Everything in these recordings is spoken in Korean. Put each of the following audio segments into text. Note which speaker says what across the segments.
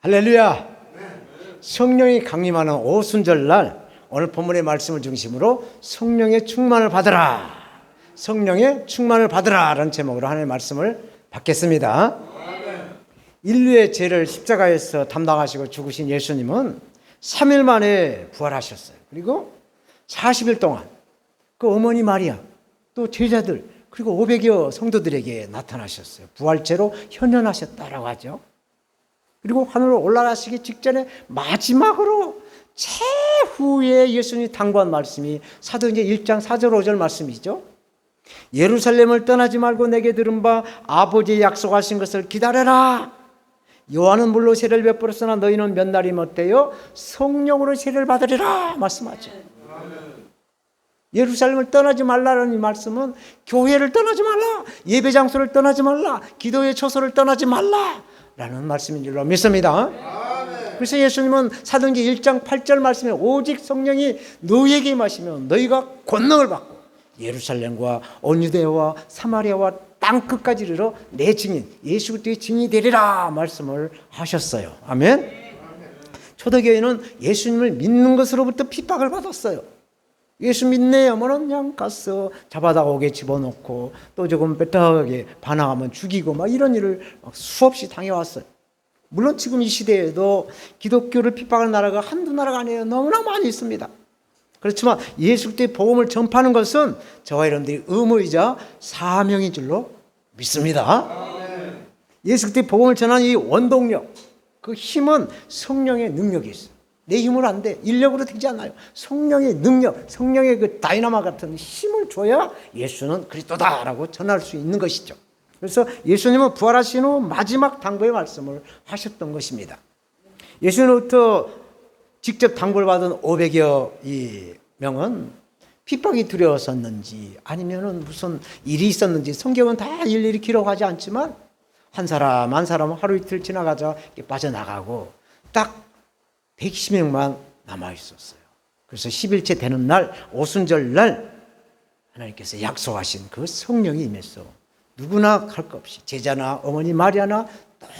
Speaker 1: 할렐루야. 성령이 강림하는 오순절날 오늘 본문의 말씀을 중심으로 성령의 충만을 받으라, 성령의 충만을 받으라 라는 제목으로 하나님의 말씀을 받겠습니다. 인류의 죄를 십자가에서 담당하시고 죽으신 예수님은 3일 만에 부활하셨어요. 그리고 40일 동안 그 어머니 마리아 또 제자들 그리고 500여 성도들에게 나타나셨어요. 부활체로 현현하셨다라고 하죠. 그리고 하늘로 올라가시기 직전에 마지막으로 최후에 예수님이 당부한 말씀이 사도행전 1장 4절 5절 말씀이죠. 예루살렘을 떠나지 말고 내게 들은 바 아버지의 약속하신 것을 기다려라. 요한은 물로 세례를 베풀었으나 너희는 몇 날이 못되어 성령으로 세례를 받으리라 말씀하죠. 예루살렘을 떠나지 말라는 이 말씀은 교회를 떠나지 말라, 예배 장소를 떠나지 말라, 기도의 처소를 떠나지 말라 라는 말씀인 줄로 믿습니다. 그래서 예수님은 사도행전 1장 8절 말씀에 오직 성령이 너희에게 임하시면 너희가 권능을 받고 예루살렘과 온 유대와 사마리아와 땅 끝까지 이르러 내 증인, 예수 그리스도의 증인이 되리라 말씀을 하셨어요. 아멘. 초대교회는 예수님을 믿는 것으로부터 핍박을 받았어요. 예수 믿네 하면은 그냥 가서 잡아다 옥에 집어넣고 또 조금 뼈다하게 반항하면 죽이고 막 이런 일을 수없이 당해왔어요. 물론 지금 이 시대에도 기독교를 핍박하는 나라가 한두 나라가 아니에요. 너무나 많이 있습니다. 그렇지만 예수 그리스도의 복음을 전파하는 것은 저와 여러분들이 의무이자 사명인 줄로 믿습니다. 예수 그리스도의 복음을 전하는 이 원동력, 그 힘은 성령의 능력이 있어요. 내 힘으로 안 돼. 인력으로 되지 않아요. 성령의 능력, 성령의 그 다이나마 같은 힘을 줘야 예수는 그리스도다라고 전할 수 있는 것이죠. 그래서 예수님은 부활하신 후 마지막 당부의 말씀을 하셨던 것입니다. 예수님으로부터 직접 당부를 받은 500여 이 명은 핍박이 두려웠었는지 아니면은 무슨 일이 있었는지 성경은 다 일일이 기록하지 않지만 한 사람 한 사람은 하루 이틀 지나가자 빠져나가고 딱 110명만 남아 있었어요. 그래서 10일째 되는 날 오순절 날 하나님께서 약속하신 그 성령이 임해서 누구나 갈 것 없이 제자나 어머니 마리아나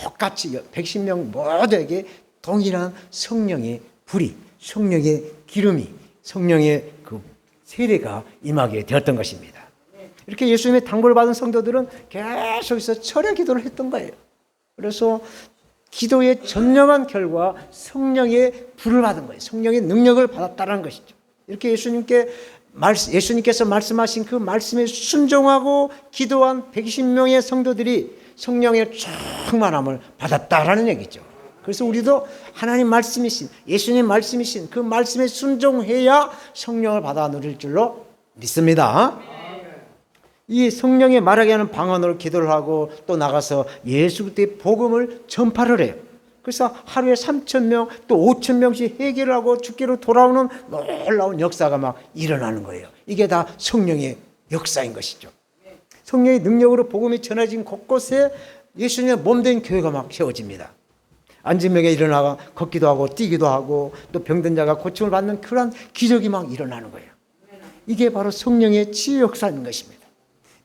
Speaker 1: 똑같이 110명 모두에게 동일한 성령의 불이, 성령의 기름이, 성령의 그 세례가 임하게 되었던 것입니다. 이렇게 예수님의 당부를 받은 성도들은 계속해서 철야 기도를 했던 거예요. 그래서 기도에 전념한 결과 성령의 불을 받은 거예요. 성령의 능력을 받았다는 것이죠. 이렇게 예수님께서 말씀하신 그 말씀에 순종하고 기도한 120명의 성도들이 성령의 충만함을 받았다라는 얘기죠. 그래서 우리도 하나님 말씀이신, 예수님 말씀이신 그 말씀에 순종해야 성령을 받아 누릴 줄로 믿습니다. 이 성령이 말하게 하는 방언으로 기도를 하고 또 나가서 예수 그리스도의 복음을 전파를 해요. 그래서 하루에 3,000명 또 5,000명씩 회개를 하고 주께로 돌아오는 놀라운 역사가 막 일어나는 거예요. 이게 다 성령의 역사인 것이죠. 성령의 능력으로 복음이 전해진 곳곳에 예수님의 몸된 교회가 막 세워집니다. 앉은 명에 일어나가 걷기도 하고 뛰기도 하고 또 병든 자가 고침을 받는 그런 기적이 막 일어나는 거예요. 이게 바로 성령의 치유 역사인 것입니다.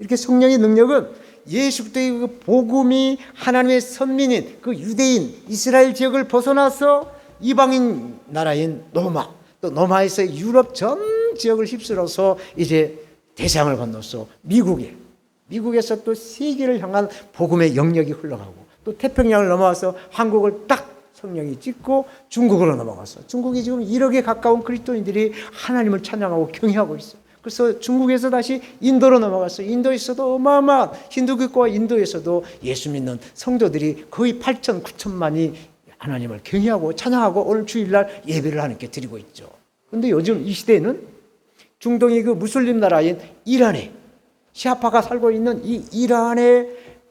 Speaker 1: 이렇게 성령의 능력은 예수 그리스도의 그 복음이 하나님의 선민인 그 유대인 이스라엘 지역을 벗어나서 이방인 나라인 로마 또 로마에서 유럽 전 지역을 휩쓸어서 이제 대상을 건너서 미국에서 또 세계를 향한 복음의 영역이 흘러가고 또 태평양을 넘어와서 한국을 딱 성령이 찍고 중국으로 넘어가서 중국이 지금 1억에 가까운 그리스도인들이 하나님을 찬양하고 경외하고 있어요. 그래서 중국에서 다시 인도로 넘어가서 인도에서도 어마어마한 힌두교과 인도에서도 예수 믿는 성도들이 거의 8천, 9천만이 하나님을 경외하고 찬양하고 오늘 주일날 예배를 하나님께 드리고 있죠. 그런데 요즘 이 시대에는 중동의 그 무슬림 나라인 이란에 시아파가 살고 있는 이 이란에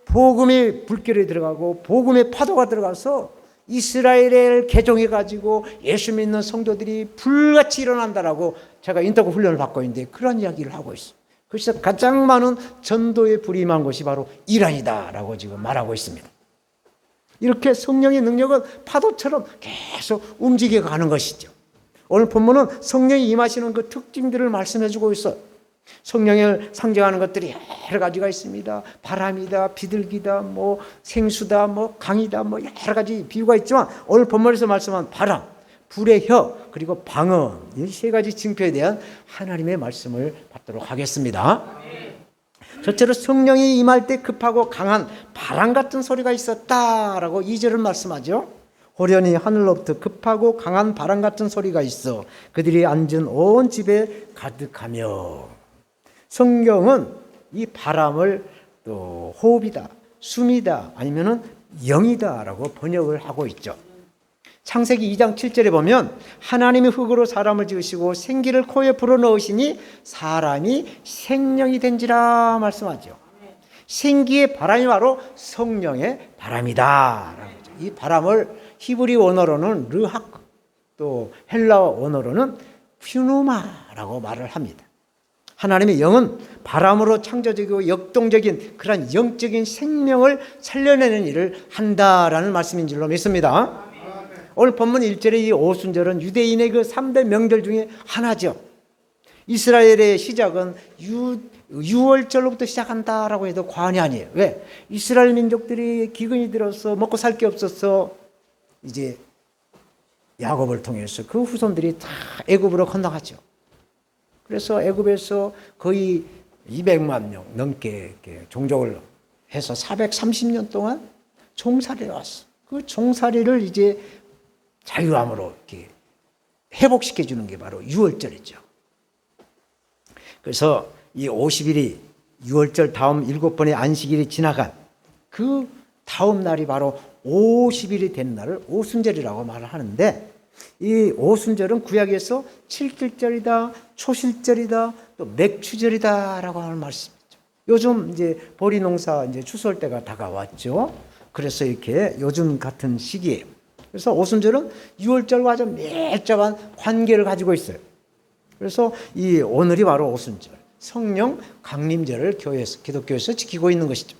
Speaker 1: 복음의 불길이 들어가고 복음의 파도가 들어가서 이스라엘을 개종해가지고 예수 믿는 성도들이 불같이 일어난다라고 제가 인터뷰 훈련을 받고 있는데 그런 이야기를 하고 있어요. 그래서 가장 많은 전도의 불이 임한 곳이 바로 이란이다라고 지금 말하고 있습니다. 이렇게 성령의 능력은 파도처럼 계속 움직여가는 것이죠. 오늘 본문은 성령이 임하시는 그 특징들을 말씀해주고 있어요. 성령을 상징하는 것들이 여러 가지가 있습니다. 바람이다, 비둘기다, 뭐 생수다, 뭐 강이다, 뭐 여러 가지 비유가 있지만 오늘 본문에서 말씀한 바람, 불의 혀, 그리고 방언, 이 세 가지 징표에 대한 하나님의 말씀을 받도록 하겠습니다. 첫째로 성령이 임할 때 급하고 강한 바람 같은 소리가 있었다라고 2절은 말씀하죠. 호련히 하늘로부터 급하고 강한 바람 같은 소리가 있어 그들이 앉은 온 집에 가득하며. 성경은 이 바람을 또 호흡이다, 숨이다, 아니면은 영이다라고 번역을 하고 있죠. 창세기 2장 7절에 보면 하나님이 흙으로 사람을 지으시고 생기를 코에 불어넣으시니 사람이 생명이 된지라 말씀하죠. 생기의 바람이 바로 성령의 바람이다. 이 바람을 히브리 원어로는 르학, 또 헬라어 원어로는 퓨누마라고 말을 합니다. 하나님의 영은 바람으로 창조적이고 역동적인 그런 영적인 생명을 살려내는 일을 한다라는 말씀인 줄로 믿습니다. 오늘 본문 1절의 이 오순절은 유대인의 그 3대 명절 중에 하나죠. 이스라엘의 시작은 유월절로부터 시작한다라고 해도 과언이 아니에요. 왜? 이스라엘 민족들이 기근이 들어서 먹고 살 게 없어서 이제 야곱을 통해서 그 후손들이 다 애굽으로 건너갔죠. 그래서 애굽에서 거의 200만 명 넘게 종족을 해서 430년 동안 종살이에 왔어. 그 종살이를 이제 자유함으로 이렇게 회복시켜 주는 게 바로 유월절이죠. 그래서 이 50일이 유월절 다음 7번의 안식일이 지나간 그 다음 날이 바로 50일이 된 날을 오순절이라고 말을 하는데, 이 오순절은 구약에서 칠길절이다, 초실절이다, 또 맥추절이다라고 하는 말씀이죠. 요즘 이제 보리 농사 이제 추수할 때가 다가왔죠. 그래서 이렇게 요즘 같은 시기에, 그래서 오순절은 유월절과 아주 밀접한 관계를 가지고 있어요. 그래서 이 오늘이 바로 오순절, 성령 강림절을 교회에서, 기독교에서 지키고 있는 것이죠.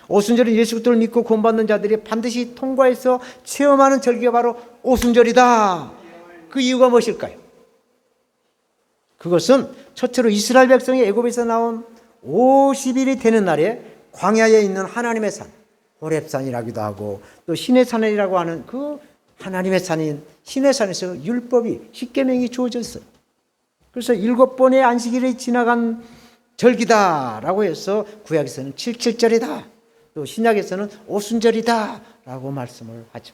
Speaker 1: 오순절은 예수 그리스도를 믿고 구원받는 자들이 반드시 통과해서 체험하는 절기가 바로 오순절이다. 그 이유가 무엇일까요? 그것은 첫째로 이스라엘 백성이 애굽에서 나온 50일이 되는 날에 광야에 있는 하나님의 산, 호렙산이라기도 하고 또 신의 산이라고 하는 그 하나님의 산인 신의 산에서 율법이, 십계명이 주어졌어요. 그래서 7번의 안식일이 지나간 절기다라고 해서 구약에서는 칠칠절이다, 또 신약에서는 오순절이다 라고 말씀을 하죠.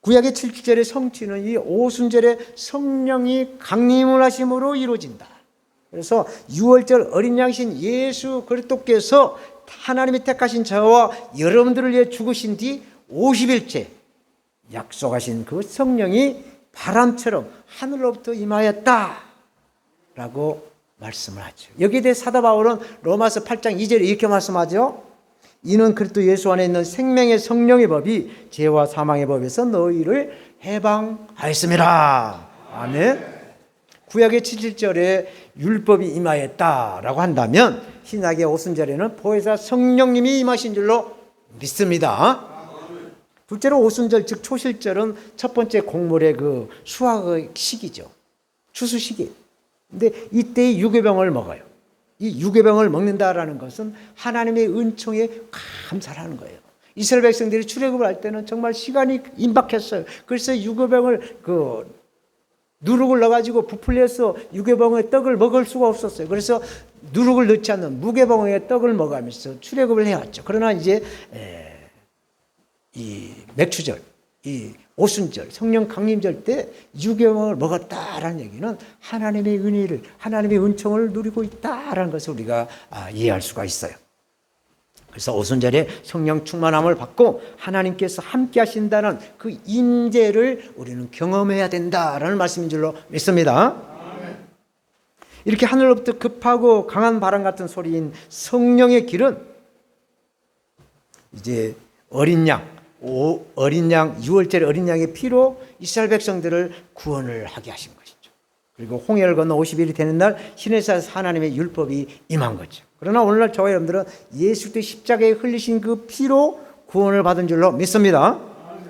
Speaker 1: 구약의 칠칠절의 성취는 이 오순절에 성령이 강림을 하심으로 이루어진다. 그래서 유월절 어린 양신 예수 그리스도께서 하나님이 택하신 저와 여러분들을 위해 죽으신 뒤 50일째 약속하신 그 성령이 바람처럼 하늘로부터 임하였다 라고 말씀을 하죠. 여기에 대해 사도 바울은 로마서 8장 2절에 이렇게 말씀하죠. 이는 그리스도 예수 안에 있는 생명의 성령의 법이 죄와 사망의 법에서 너희를 해방하였음이라. 아멘. 구약의 7절에 율법이 임하였다라고 한다면 신약의 오순절에는 보혜사 성령님이 임하신 줄로 믿습니다. 둘째로 오순절, 즉 초실절은 첫 번째 곡물의 그 수확의 시기죠. 추수 시기. 근데 이때 유괴병을 먹어요. 이 유괴병을 먹는다라는 것은 하나님의 은총에 감사를 하는 거예요. 이스라엘 백성들이 출애굽을 할 때는 정말 시간이 임박했어요. 그래서 유괴병을 누룩을 넣어가지고 부풀려서 유괴병의 떡을 먹을 수가 없었어요. 그래서 누룩을 넣지 않는 무괴병의 떡을 먹으면서 출애굽을 해왔죠. 그러나 이제 이 맥추절, 이 오순절, 성령 강림절 때 유괴병을 먹었다라는 얘기는 하나님의 은혜를, 하나님의 은총을 누리고 있다라는 것을 우리가 이해할 수가 있어요. 그래서 오순절에 성령 충만함을 받고 하나님께서 함께 하신다는 그 임재를 우리는 경험해야 된다라는 말씀인 줄로 믿습니다. 이렇게 하늘로부터 급하고 강한 바람 같은 소리인 성령의 길은 이제 어린 양, 유월절의 어린 양의 피로 이스라엘 백성들을 구원을 하게 하신 것이죠. 그리고 홍해를 건너 50일이 되는 날 신의 산에서 하나님의 율법이 임한 거죠. 그러나 오늘날 저와 여러분들은 예수 그리스도의 십자가에 흘리신 그 피로 구원을 받은 줄로 믿습니다.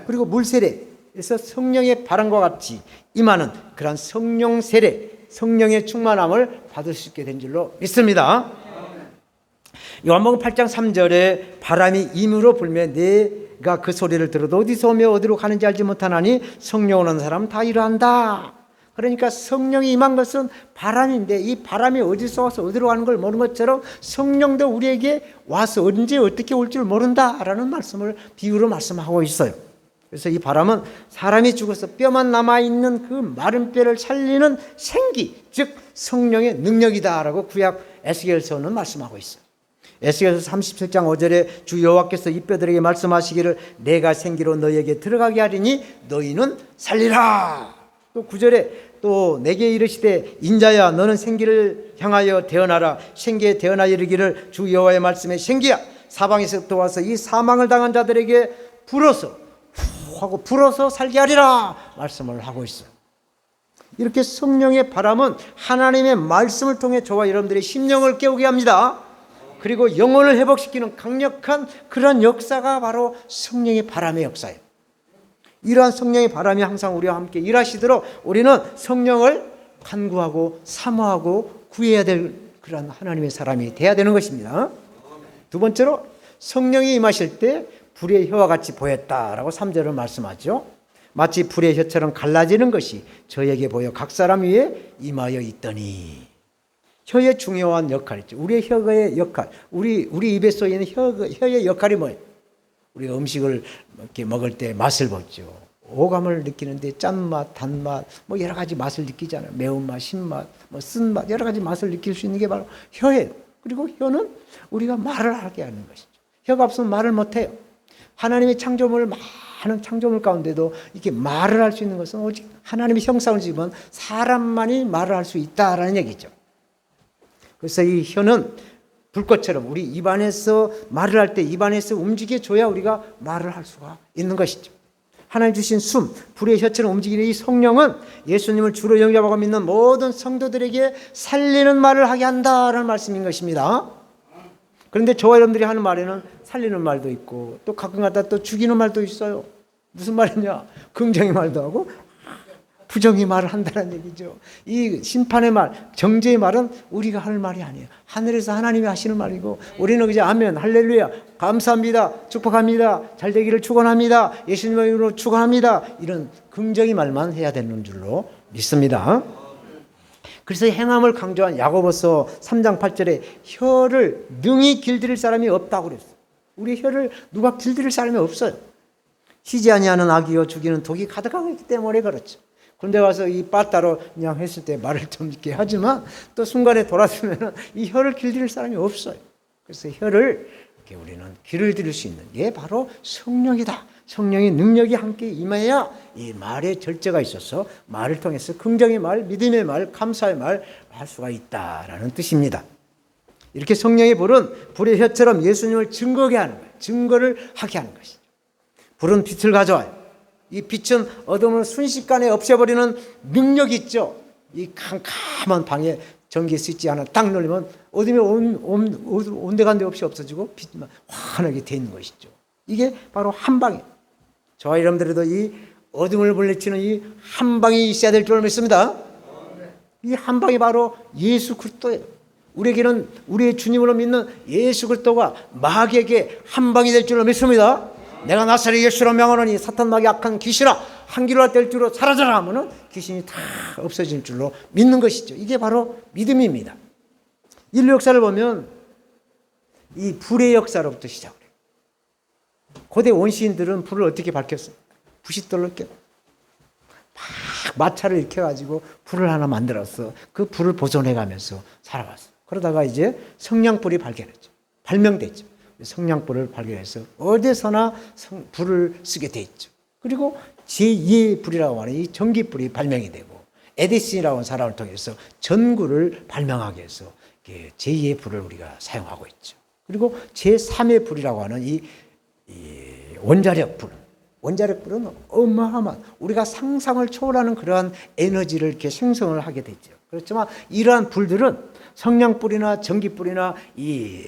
Speaker 1: 그리고 물 세례에서 성령의 바람과 같이 임하는 그런 성령 세례, 성령의 충만함을 받을 수 있게 된 줄로 믿습니다. 요한복음 8장 3절에 바람이 임으로 불며 내가 그 소리를 들어도 어디서 오며 어디로 가는지 알지 못하나니 성령 오는 사람 다 이러한다. 그러니까 성령이 임한 것은 바람인데 이 바람이 어디서 와서 어디로 가는 걸 모르는 것처럼 성령도 우리에게 와서 언제 어떻게 올 줄 모른다라는 말씀을 비유로 말씀하고 있어요. 그래서 이 바람은 사람이 죽어서 뼈만 남아있는 그 마른 뼈를 살리는 생기, 즉 성령의 능력이다라고 구약 에스겔서는 말씀하고 있어요. 에스겔서 37장 5절에 주 여호와께서 이 뼈들에게 말씀하시기를 내가 생기로 너희에게 들어가게 하리니 너희는 살리라. 또 9절에 또 내게 이르시되 인자야 너는 생기를 향하여 태어나라. 생기에 태어나 이르기를 주 여호와의 말씀에 생기야 사방에서부터 와서 이 사망을 당한 자들에게 불어서 하고 불어서 살게 하리라 말씀을 하고 있어요. 이렇게 성령의 바람은 하나님의 말씀을 통해 저와 여러분들의 심령을 깨우게 합니다. 그리고 영혼을 회복시키는 강력한 그런 역사가 바로 성령의 바람의 역사예요. 이러한 성령의 바람이 항상 우리와 함께 일하시도록 우리는 성령을 간구하고 사모하고 구해야 될 그런 하나님의 사람이 돼야 되는 것입니다. 두 번째로 성령이 임하실 때 불의 혀와 같이 보였다라고 3절을 말씀하죠. 마치 불의 혀처럼 갈라지는 것이 저에게 보여 각 사람 위에 임하여 있더니. 혀의 중요한 역할이죠. 우리의 혀의 역할, 우리 입에 쏘이는 혀의 역할이 뭐예요? 우리가 음식을 이렇게 먹을 때 맛을 보죠. 오감을 느끼는데 짠맛, 단맛, 뭐 여러 가지 맛을 느끼잖아요. 매운맛, 신맛, 뭐 쓴맛, 여러 가지 맛을 느낄 수 있는 게 바로 혀예요. 그리고 혀는 우리가 말을 하게 하는 것이죠. 혀가 없으면 말을 못해요. 하나님의 창조물, 많은 창조물 가운데도 이렇게 말을 할 수 있는 것은 오직 하나님의 형상을 지은 사람만이 말을 할 수 있다라는 얘기죠. 그래서 이 혀는 불꽃처럼 우리 입안에서 말을 할 때 입안에서 움직여줘야 우리가 말을 할 수가 있는 것이죠. 하나님 주신 숨, 불의 혀처럼 움직이는 이 성령은 예수님을 주로 영접하고 믿는 모든 성도들에게 살리는 말을 하게 한다라는 말씀인 것입니다. 그런데 저와 여러분들이 하는 말에는 살리는 말도 있고 또 가끔가다 또 죽이는 말도 있어요. 무슨 말이냐? 긍정의 말도 하고 부정의 말을 한다는 얘기죠. 이 심판의 말, 정죄의 말은 우리가 할 말이 아니에요. 하늘에서 하나님이 하시는 말이고 우리는 그저 아멘, 할렐루야, 감사합니다, 축복합니다, 잘 되기를 축원합니다, 예수님의 이름으로 축원합니다, 이런 긍정의 말만 해야 되는 줄로 믿습니다. 그래서 행함을 강조한 야고보서 3장 8절에 혀를 능히 길들일 사람이 없다고 그랬어요. 우리 혀를 누가 길들일 사람이 없어요. 쉬지 아니하는 악이요 죽이는 독이 가득하기 때문에 그렇죠. 군대 가서 이 빠따로 그냥 했을 때 말을 좀 이렇게 하지만 또 순간에 돌아서면 이 혀를 길들일 사람이 없어요. 그래서 혀를 이렇게 우리는 길을 들일 수 있는 게 바로 성령이다. 성령의 능력이 함께 임해야 이 말에 절제가 있어서 말을 통해서 긍정의 말, 믿음의 말, 감사의 말 할 수가 있다라는 뜻입니다. 이렇게 성령의 불은 불의 혀처럼 예수님을 증거하게 하는 거예요. 증거를 하게 하는 것이죠. 불은 빛을 가져와요. 이 빛은 어둠을 순식간에 없애버리는 능력이 있죠. 이 캄캄한 방에 전기 스위치 하나 딱 눌리면 어둠이 온데간데 없이 없어지고 빛만 환하게 돼 있는 것이죠. 이게 바로 한 방이에요. 저와 여러분들도 이 어둠을 물리치는 이 한 방이 있어야 될 줄 믿습니다. 이 한 방이 바로 예수 그리스도예요. 우리에게는 우리의 주님으로 믿는 예수 그리스도가 마귀에게 한 방이 될 줄로 믿습니다. 내가 나사렛 예수로 명하노니 사탄 마귀 악한 귀신아 한 길로 뗄 줄로 사라져라 하면은 귀신이 다 없어질 줄로 믿는 것이죠. 이게 바로 믿음입니다. 인류 역사를 보면 이 불의 역사로부터 시작을 해요. 고대 원시인들은 불을 어떻게 밝혔어요? 부싯돌로 이렇게 막 마차를 일으켜가지고 불을 하나 만들어서 그 불을 보존해가면서 살아왔어요. 그러다가 이제 성냥불이 발견했죠. 발명됐죠. 성냥불을 발견해서 어디서나 불을 쓰게 돼 있죠. 그리고 제2의 불이라고 하는 이 전기불이 발명이 되고 에디슨이라고 하는 사람을 통해서 전구를 발명하게 해서 제2의 불을 우리가 사용하고 있죠. 그리고 제3의 불이라고 하는 이 원자력 불. 원자력 불은 어마어마한 우리가 상상을 초월하는 그러한 에너지를 이렇게 생성을 하게 되죠. 그렇지만 이러한 불들은 성냥불이나 전기불이나 이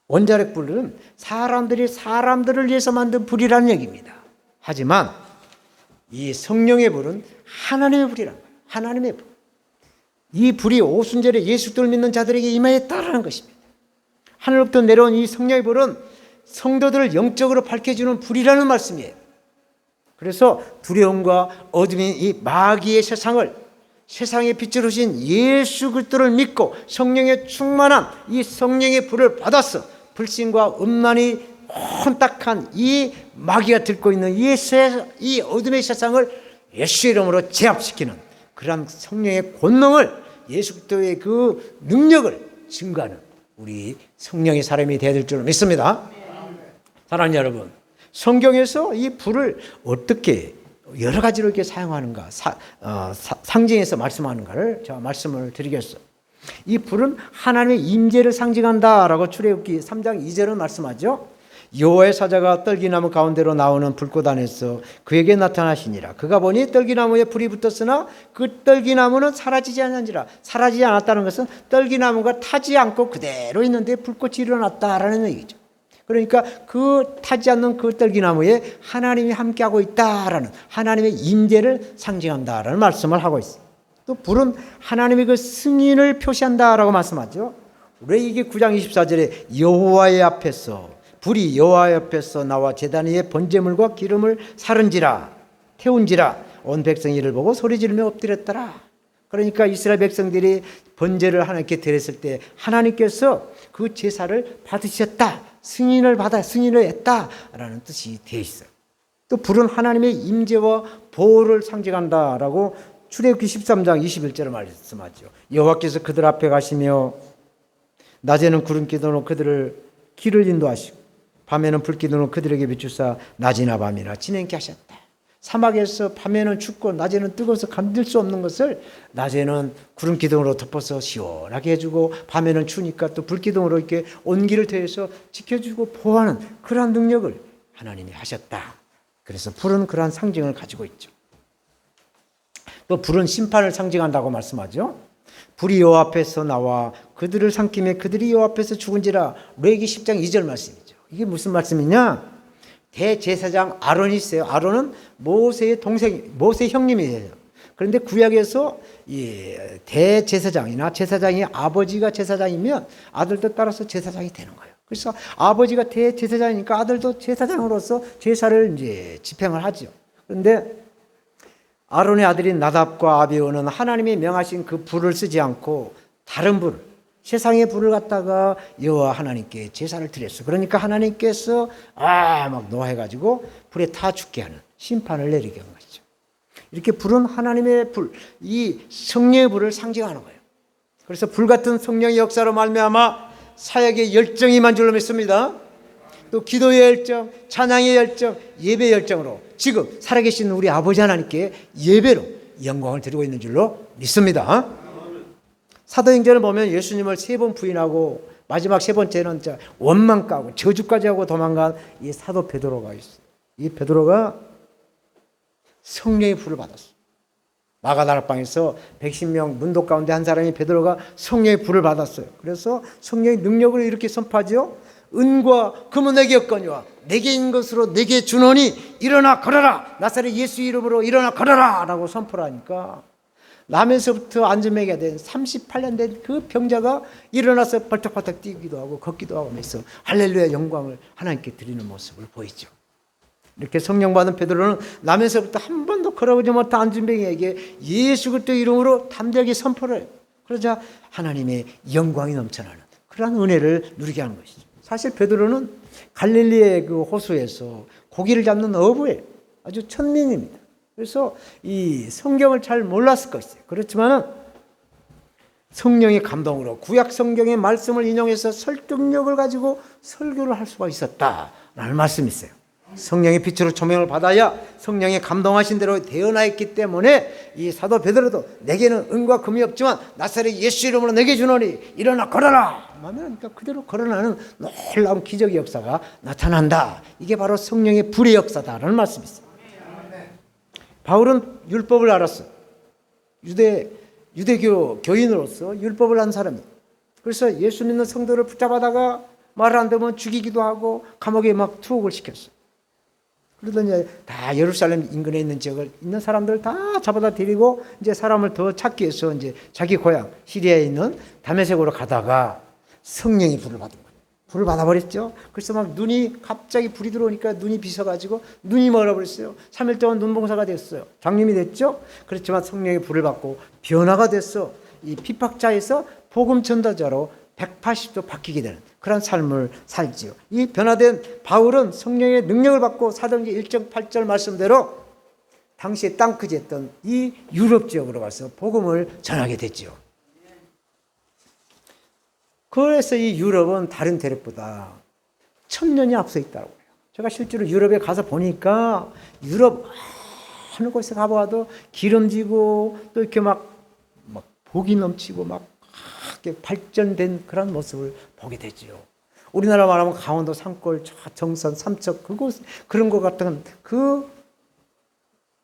Speaker 1: 원자력 불은 사람들을 위해서 만든 불이라는 얘기입니다. 하지만 이 성령의 불은 하나님의 불이라는 거예요. 하나님의 불. 이 불이 오순절에 예수를 믿는 자들에게 임하였다라는 것입니다. 하늘로부터 내려온 이 성령의 불은 성도들을 영적으로 밝혀주는 불이라는 말씀이에요. 그래서 두려움과 어둠인 이 마귀의 세상을 세상의 빛을 오신 예수 그리스도를 믿고 성령의 충만한 이 성령의 불을 받아서 불신과 음란이 혼탁한 이 마귀가 들고 있는 이 어둠의 세상을 예수 이름으로 제압시키는 그러한 성령의 권능을 예수 그리스도의 그 능력을 증거하는 우리 성령의 사람이 되어야 될 줄 믿습니다. 사랑하는 여러분, 성경에서 이 불을 어떻게 여러 가지로 이렇게 사용하는가, 상징해서 말씀하는가를 제가 말씀을 드리겠어요. 이 불은 하나님의 임재를 상징한다라고 출애굽기 3장 2절은 말씀하죠. 여호와의 사자가 떨기나무 가운데로 나오는 불꽃 안에서 그에게 나타나시니라. 그가 보니 떨기나무에 불이 붙었으나 그 떨기나무는 사라지지 않았니라. 사라지지 않았다는 것은 떨기나무가 타지 않고 그대로 있는데 불꽃이 일어났다라는 얘기죠. 그러니까 그 타지 않는 그 떨기나무에 하나님이 함께하고 있다라는 하나님의 임재를 상징한다라는 말씀을 하고 있어요. 또 불은 하나님의 그 승인을 표시한다라고 말씀하죠. 레위기 9장 24절에 여호와의 앞에서 불이 여호와 옆에서 나와 제단 위에 번제물과 기름을 사른지라 태운지라 온 백성이 이를 보고 소리지르며 엎드렸더라. 그러니까 이스라엘 백성들이 번제를 하나님께 드렸을 때 하나님께서 그 제사를 받으셨다, 승인을 했다라는 뜻이 되어 있어요. 또 불은 하나님의 임재와 보호를 상징한다라고 출애굽기 13장 21절을 말씀하죠. 여호와께서 그들 앞에 가시며 낮에는 구름 기둥으로 그들을 길을 인도하시고 밤에는 불기둥으로 그들에게 비추사 낮이나 밤이나 지내게 하셨다. 사막에서 밤에는 춥고 낮에는 뜨거워서 감질 수 없는 것을 낮에는 구름 기둥으로 덮어서 시원하게 해주고 밤에는 추우니까 또 불기둥으로 이렇게 온기를 더해서 지켜주고 보호하는 그러한 능력을 하나님이 하셨다. 그래서 불은 그러한 상징을 가지고 있죠. 또 불은 심판을 상징한다고 말씀하죠. 불이 여호와 앞에서 나와 그들을 삼키며 그들이 여호와 앞에서 죽은지라. 레위기 10장 2절 말씀이죠. 이게 무슨 말씀이냐? 대제사장 아론이 있어요. 아론은 모세의 동생, 모세의 형님이에요. 그런데 구약에서 이 대제사장이나 제사장이 아버지가 제사장이면 아들도 따라서 제사장이 되는 거예요. 그래서 아버지가 대제사장이니까 아들도 제사장으로서 제사를 이제 집행을 하죠. 그런데 아론의 아들인 나답과 아비후는 하나님이 명하신 그 불을 쓰지 않고 다른 불, 세상의 불을 갖다가 여호와 하나님께 제사를 드렸어. 그러니까 하나님께서 막 노해가지고 불에 타 죽게 하는 심판을 내리게 한 것이죠. 이렇게 불은 하나님의 불, 이 성령의 불을 상징하는 거예요. 그래서 불 같은 성령의 역사로 말미암아 사역의 열정이 임한 줄로 믿습니다. 또 기도의 열정, 찬양의 열정, 예배의 열정으로 지금 살아계신 우리 아버지 하나님께 예배로 영광을 드리고 있는 줄로 믿습니다. 사도행전을 보면 예수님을 3번 부인하고 마지막 3번째는 원망 까고 저주까지 하고 도망간 이 사도 베드로가 있어요. 이 베드로가 성령의 불을 받았어요. 마가다락방에서 110명 문도 가운데 한 사람이 베드로가 성령의 불을 받았어요. 그래서 성령의 능력을 이렇게 선포하죠. 은과 금은 내게 없거니와 내게 있는 것으로 내게 주노니 일어나 걸어라. 나사렛 예수 이름으로 일어나 걸어라 라고 선포를 하니까 나면서부터 안전매가 된 38년 된 그 병자가 일어나서 벌떡벌떡 뛰기도 하고 걷기도 하고 하면서 할렐루야 영광을 하나님께 드리는 모습을 보이죠. 이렇게 성령 받은 베드로는 나면서부터 한 번도 걸어보지 못한 안전병이에게 예수 그리스도 이름으로 담대하게 선포를 해요. 그러자 하나님의 영광이 넘쳐나는 그러한 은혜를 누리게 하는 것이죠. 사실 베드로는 갈릴리의 그 호수에서 고기를 잡는 어부예요. 아주 천민입니다. 그래서 이 성경을 잘 몰랐을 것이에요. 그렇지만은 성령의 감동으로 구약 성경의 말씀을 인용해서 설득력을 가지고 설교를 할 수가 있었다라는 말씀이 있어요. 성령의 빛으로 조명을 받아야 성령의 감동하신 대로 되어나있기 때문에 이 사도 베드로도 내게는 은과 금이 없지만 나사렛 예수 이름으로 내게 주노니 일어나 걸어라 하면 그러니까 그대로 걸어나는 놀라운 기적의 역사가 나타난다. 이게 바로 성령의 불의 역사다라는 말씀이 있어요. 바울은 율법을 알았어. 유대교 교인으로서 율법을 한 사람이에요. 그래서 예수 믿는 성도를 붙잡아다가 말 안 되면 죽이기도 하고 감옥에 막 투옥을 시켰어요. 그러더니 다 예루살렘 인근에 있는 지역을 있는 사람들 다 잡아다 데리고 이제 사람을 더 찾기 위해서 이제 자기 고향 시리아에 있는 다메섹으로 가다가 성령이 불을 받은 거예요. 불을 받아버렸죠. 그래서 막 눈이 갑자기 불이 들어오니까 눈이 비서가지고 눈이 멀어버렸어요. 3일 동안 눈봉사가 됐어요. 장님이 됐죠. 그렇지만 성령의 불을 받고 변화가 됐어. 이 핍박자에서 복음 전도자로 180도 바뀌게 되는 그런 삶을 살지요. 이 변화된 바울은 성령의 능력을 받고 사도행전 1장 8절 말씀대로 당시에 땅크지였던 이 유럽 지역으로 가서 복음을 전하게 됐죠. 그래서 이 유럽은 다른 대륙보다 1000년이 앞서 있다고 해요. 제가 실제로 유럽에 가서 보니까 유럽 어느 곳에 가봐도 기름지고 또 이렇게 막 복이 넘치고 막 이렇게 발전된 그런 모습을 보게 되죠. 우리나라 말하면 강원도 산골, 정선, 삼척 그곳 그런 것 같은 그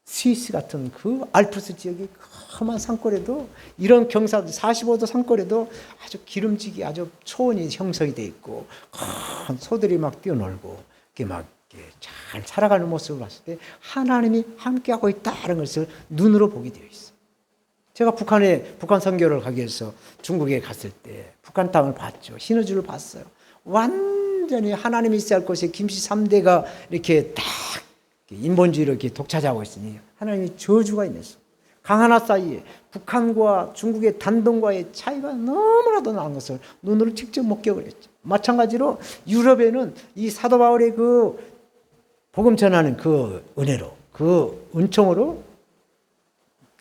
Speaker 1: 스위스 같은 그 알프스 지역이 험한 산골에도 이런 경사도 45도 산골에도 아주 기름지게 아주 초원이 형성이 돼 있고 큰 소들이 막 뛰어놀고 이렇게 막 잘 살아가는 모습을 봤을 때 하나님이 함께하고 있다는 것을 눈으로 보게 되어 있어요. 제가 북한 선교를 가기 위해서 중국에 갔을 때 북한 땅을 봤죠. 신의주를 봤어요. 완전히 하나님이 있어야 할 곳에 김씨 3대가 이렇게 딱 인본주의를 이렇게 독차지하고 있으니 하나님이 저주가 있었어. 강 하나 사이에 북한과 중국의 단동과의 차이가 너무나도 나은 것을 눈으로 직접 목격을 했죠. 마찬가지로 유럽에는 이 사도 바울의 그 복음 전하는 그 은혜로 그 은총으로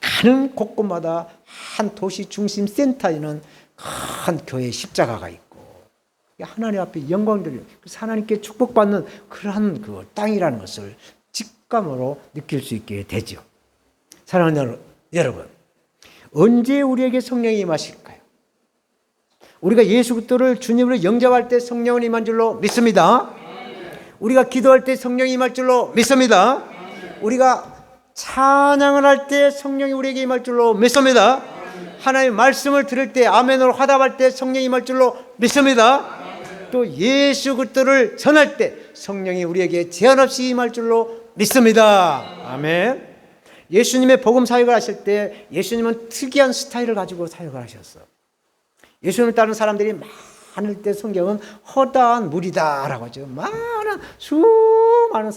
Speaker 1: 가는 곳곳마다 한 도시 중심 센터에는 큰 교회 십자가가 있고 하나님 앞에 영광 돌리는 그래서 하나님께 축복받는 그러한 그 땅이라는 것을 직감으로 느낄 수 있게 되죠. 사랑하는 여러분, 언제 우리에게 성령이 임하실까요? 우리가 예수 그리스도를 주님으로 영접할 때 성령은 임한 줄로 믿습니다. 우리가 기도할 때 성령이 임할 줄로 믿습니다. 우리가 찬양을 할 때 성령이 우리에게 임할 줄로 믿습니다. 하나님의 말씀을 들을 때 아멘으로 화답할 때 성령이 임할 줄로 믿습니다. 또 예수 그리스도를 전할 때 성령이 우리에게 제한 없이 임할 줄로 믿습니다. 아멘. 예수님의 복음 사역을 하실 때 예수님은 특이한 스타일을 가지고 사역을 하셨어요. 예수님을 따르는 사람들이 많을 때 성경은 허다한 무리다라고 하죠. 수많은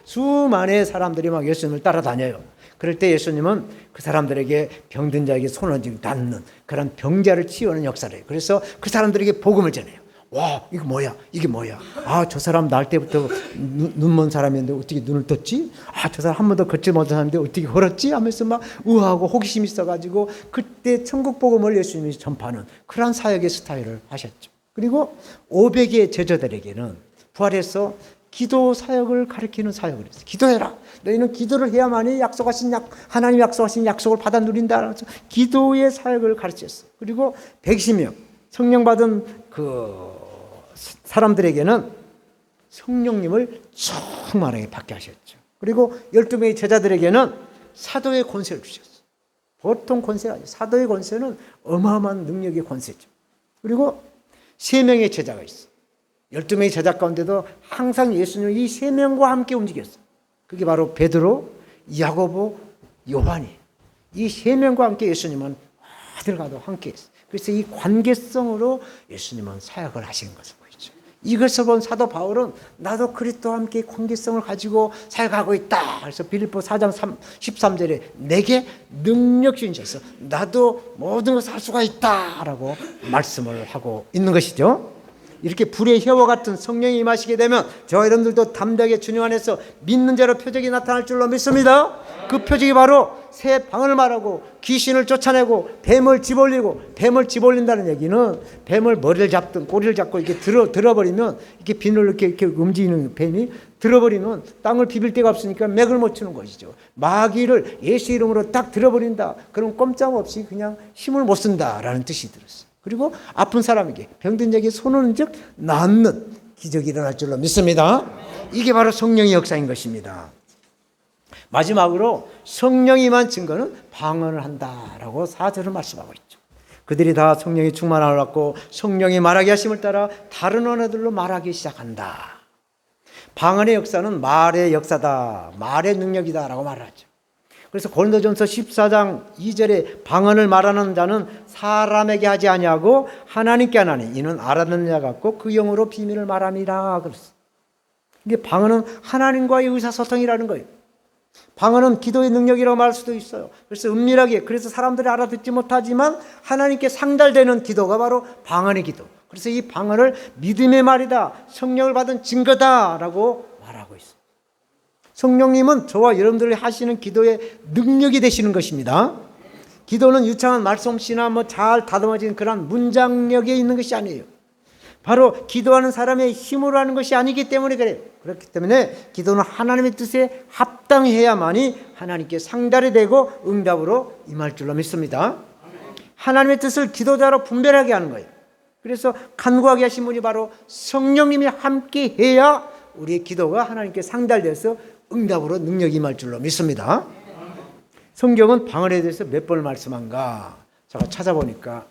Speaker 1: 수만의 사람들이 막 예수님을 따라다녀요. 그럴 때 예수님은 그 사람들에게 병든 자에게 손을 닿는 그런 병자를 치유하는 역사를 해요. 그래서 그 사람들에게 복음을 전해요. 와, 이거 뭐야? 이게 뭐야? 아, 저 사람 날 때부터 눈 먼 사람인데 어떻게 눈을 떴지? 아, 저 사람 한 번도 걷지 못한 사람인데 어떻게 걸었지? 하면서 막 우아하고 호기심이 있어가지고 그때 천국 복음을 예수님이 전파하는 그런 사역의 스타일을 하셨죠. 그리고 500의 제자들에게는 부활해서 기도 사역을 가르치는 사역을 했어요. 기도해라. 너희는 기도를 해야만이 하나님 약속하신 약속을 받아 누린다. 그래서 기도의 사역을 가르쳤어요. 그리고 120명 성령 받은 그 사람들에게는 성령님을 충만하게 받게 하셨죠. 그리고 12명의 제자들에게는 사도의 권세를 주셨어요. 보통 권세가 아니에요. 사도의 권세는 어마어마한 능력의 권세죠. 그리고 3명의 제자가 있어요. 12명의 제자 가운데도 항상 예수님은 이 3명과 함께 움직였어요. 그게 바로 베드로, 야고보, 요한이에요. 이 3명과 함께 예수님은 어딜 가도 함께 했어요. 그래서 이 관계성으로 예수님은 사역을 하신 것을 보이죠. 이것을 본 사도 바울은 나도 그리스도와 함께 관계성을 가지고 사역하고 있다. 그래서 빌립보 4장 13절에 내게 능력 주셔서 나도 모든 것을 할 수가 있다라고 말씀을 하고 있는 것이죠. 이렇게 불의 혀와 같은 성령이 임하시게 되면 저와 여러분들도 담대하게 주님 안에서 믿는 자로 표적이 나타날 줄로 믿습니다. 그 표적이 바로 새 방언을 말하고 귀신을 쫓아내고 뱀을 집어올리고 뱀을 집어올린다는 얘기는 뱀을 머리를 잡든 꼬리를 잡고 이렇게 들어버리면 이렇게 비늘로 이렇게 움직이는 뱀이 들어버리면 땅을 비빌 데가 없으니까 맥을 못 추는 것이죠. 마귀를 예수 이름으로 딱 들어버린다. 그럼 꼼짝없이 그냥 힘을 못 쓴다라는 뜻이 들었어요. 그리고 아픈 사람에게 병든 자에게 손을 얹어 낫는 기적이 일어날 줄로 믿습니다. 이게 바로 성령의 역사인 것입니다. 마지막으로 성령이 임한 증거는 방언을 한다라고 4절을 말씀하고 있죠. 그들이 다 성령이 충만하여 갖고 성령이 말하게 하심을 따라 다른 언어들로 말하기 시작한다. 방언의 역사는 말의 역사다, 말의 능력이다라고 말하죠. 그래서 고린도전서 14장 2절에 방언을 말하는 자는 사람에게 하지 아니하고 하나님께 하나니 이는 알아듣는 자 같고 그 영으로 비밀을 말함이라 그랬어. 이게 방언은 하나님과의 의사소통이라는 거예요. 방언은 기도의 능력이라고 말할 수도 있어요. 그래서 은밀하게, 그래서 사람들이 알아듣지 못하지만 하나님께 상달되는 기도가 바로 방언의 기도. 그래서 이 방언을 믿음의 말이다, 성령을 받은 증거다라고 말하고 있어요. 성령님은 저와 여러분들이 하시는 기도의 능력이 되시는 것입니다. 기도는 유창한 말솜씨나 잘 다듬어진 그런 문장력에 있는 것이 아니에요. 바로 기도하는 사람의 힘으로 하는 것이 아니기 때문에 그래요. 그렇기 때문에 기도는 하나님의 뜻에 합당해야만이 하나님께 상달이 되고 응답으로 임할 줄로 믿습니다. 하나님의 뜻을 기도자로 분별하게 하는 거예요. 그래서 간구하게 하신 분이 바로 성령님이 함께 해야 우리의 기도가 하나님께 상달돼서 응답으로 능력이 임할 줄로 믿습니다. 성경은 방언에 대해서 몇 번을 말씀한가? 제가 찾아보니까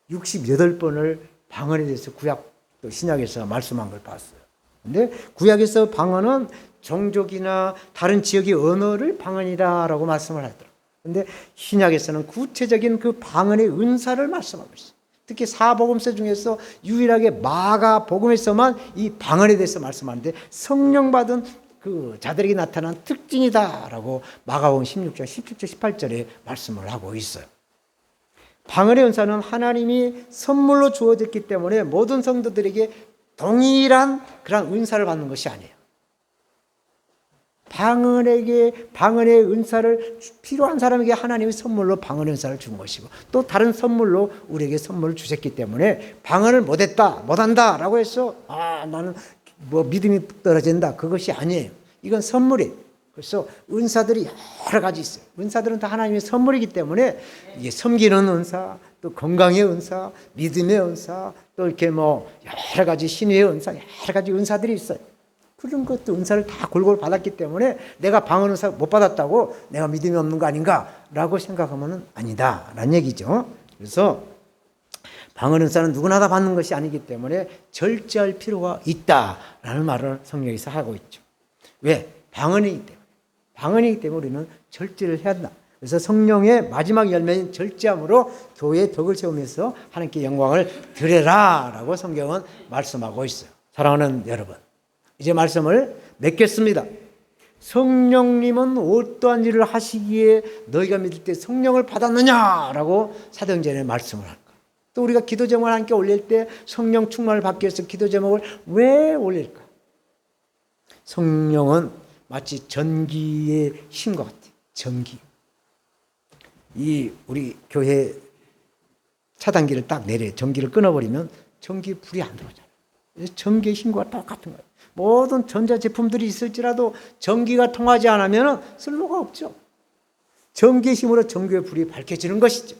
Speaker 1: 68번을 방언에 대해서 구약 또 신약에서 말씀한 걸 봤어요. 근데 구약에서 방언은 종족이나 다른 지역의 언어를 방언이다라고 말씀을 하더라고요. 근데 신약에서는 구체적인 그 방언의 은사를 말씀하고 있어요. 특히 사복음서 중에서 유일하게 마가복음에서만 이 방언에 대해서 말씀하는데 성령 받은 그 자들에게 나타난 특징이다라고 마가복음 16장 17절 18절에 말씀을 하고 있어요. 방언의 은사는 하나님이 선물로 주어졌기 때문에 모든 성도들에게 동일한 그런 은사를 받는 것이 아니에요. 방언의 은사를 필요한 사람에게 하나님이 선물로 방언의 은사를 준 것이고 또 다른 선물로 우리에게 선물을 주셨기 때문에 방언을 못한다라고 해서 나는 믿음이 떨어진다, 그것이 아니에요. 이건 선물이에요. 그래서 은사들이 여러 가지 있어요. 은사들은 다 하나님의 선물이기 때문에 이게 섬기는 은사, 또 건강의 은사, 믿음의 은사, 또 이렇게 여러 가지 신의의 은사, 여러 가지 은사들이 있어요. 그런 것도 은사를 다 골고루 받았기 때문에 내가 방언 은사 못 받았다고 내가 믿음이 없는 거 아닌가라고 생각하면 아니다라는 얘기죠. 그래서 방언 은사는 누구나 다 받는 것이 아니기 때문에 절제할 필요가 있다라는 말을 성경에서 하고 있죠. 왜? 방언이기 때문에 우리는 절제를 해야 한다. 그래서 성령의 마지막 열매인 절제함으로 교회의 덕을 세우면서 하나님께 영광을 드려라라고 성경은 말씀하고 있어요. 사랑하는 여러분, 이제 말씀을 맺겠습니다. 성령님은 어떠한 일을 하시기에 너희가 믿을 때 성령을 받았느냐라고 사도행전에 말씀을 할까. 또 우리가 기도 제목을 함께 올릴 때 성령 충만을 받기 위해서 기도 제목을 왜 올릴까? 성령은 마치 전기의 힘과 같아요. 전기. 우리 교회 차단기를 딱 내려요. 전기를 끊어버리면 전기 불이 안 들어오잖아요. 전기의 힘과 똑같은 거예요. 모든 전자제품들이 있을지라도 전기가 통하지 않으면 쓸모가 없죠. 전기의 힘으로 전기의 불이 밝혀지는 것이죠.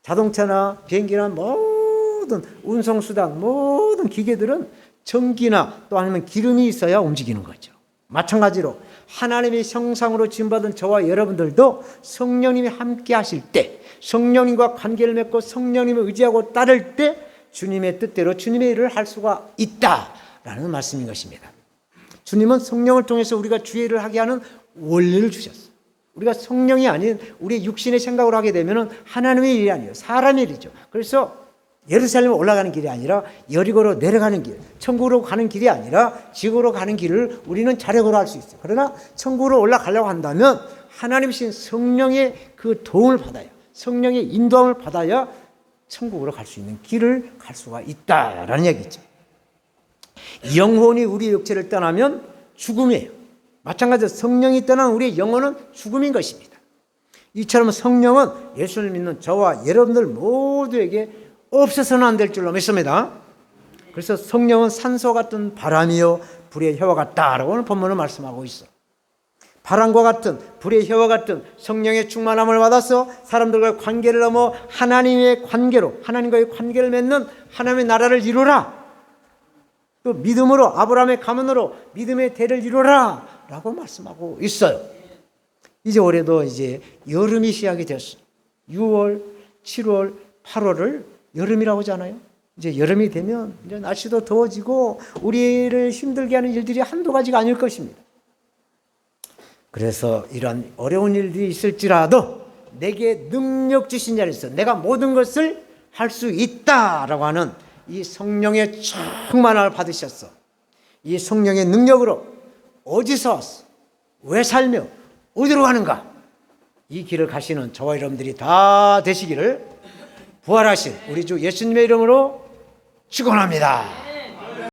Speaker 1: 자동차나 비행기나 모든 운송수단, 모든 기계들은 전기나 또 아니면 기름이 있어야 움직이는 거죠. 마찬가지로 하나님의 형상으로 지음받은 저와 여러분들도 성령님이 함께 하실 때, 성령님과 관계를 맺고 성령님을 의지하고 따를 때 주님의 뜻대로 주님의 일을 할 수가 있다라는 말씀인 것입니다. 주님은 성령을 통해서 우리가 주의 일을 하게 하는 원리를 주셨어요. 우리가 성령이 아닌 우리의 육신의 생각으로 하게 되면 하나님의 일이 아니에요. 사람의 일이죠. 그래서 예루살렘 올라가는 길이 아니라 여리고로 내려가는 길, 천국으로 가는 길이 아니라 지구로 가는 길을 우리는 자력으로 할 수 있어요. 그러나 천국으로 올라가려고 한다면 하나님이신 성령의 그 도움을 받아야, 성령의 인도함을 받아야 천국으로 갈 수 있는 길을 갈 수가 있다라는 얘기죠. 영혼이 우리의 육체를 떠나면 죽음이에요. 마찬가지로 성령이 떠난 우리의 영혼은 죽음인 것입니다. 이처럼 성령은 예수를 믿는 저와 여러분들 모두에게 없어서는 안 될 줄로 믿습니다. 그래서 성령은 산소 같은 바람이요 불의 혀와 같다라고 오늘 본문을 말씀하고 있어. 바람과 같은 불의 혀와 같은 성령의 충만함을 받아서 사람들과의 관계를 넘어 하나님과의 관계를 맺는 하나님의 나라를 이루라. 또 믿음으로 아브라함의 가문으로 믿음의 대를 이루라 라고 말씀하고 있어요. 이제 올해도 이제 여름이 시작이 됐어요. 6월, 7월, 8월을 여름이라고 하잖아요. 이제 여름이 되면 이제 날씨도 더워지고 우리를 힘들게 하는 일들이 한두 가지가 아닐 것입니다. 그래서 이런 어려운 일들이 있을지라도 내게 능력 주신 자리에서 내가 모든 것을 할 수 있다라고 하는 이 성령의 충만함을 받으셨어. 이 성령의 능력으로 어디서 왔어? 왜 살며 어디로 가는가? 이 길을 가시는 저와 여러분들이 다 되시기를 부활하신 우리 주 예수님의 이름으로 축원합니다.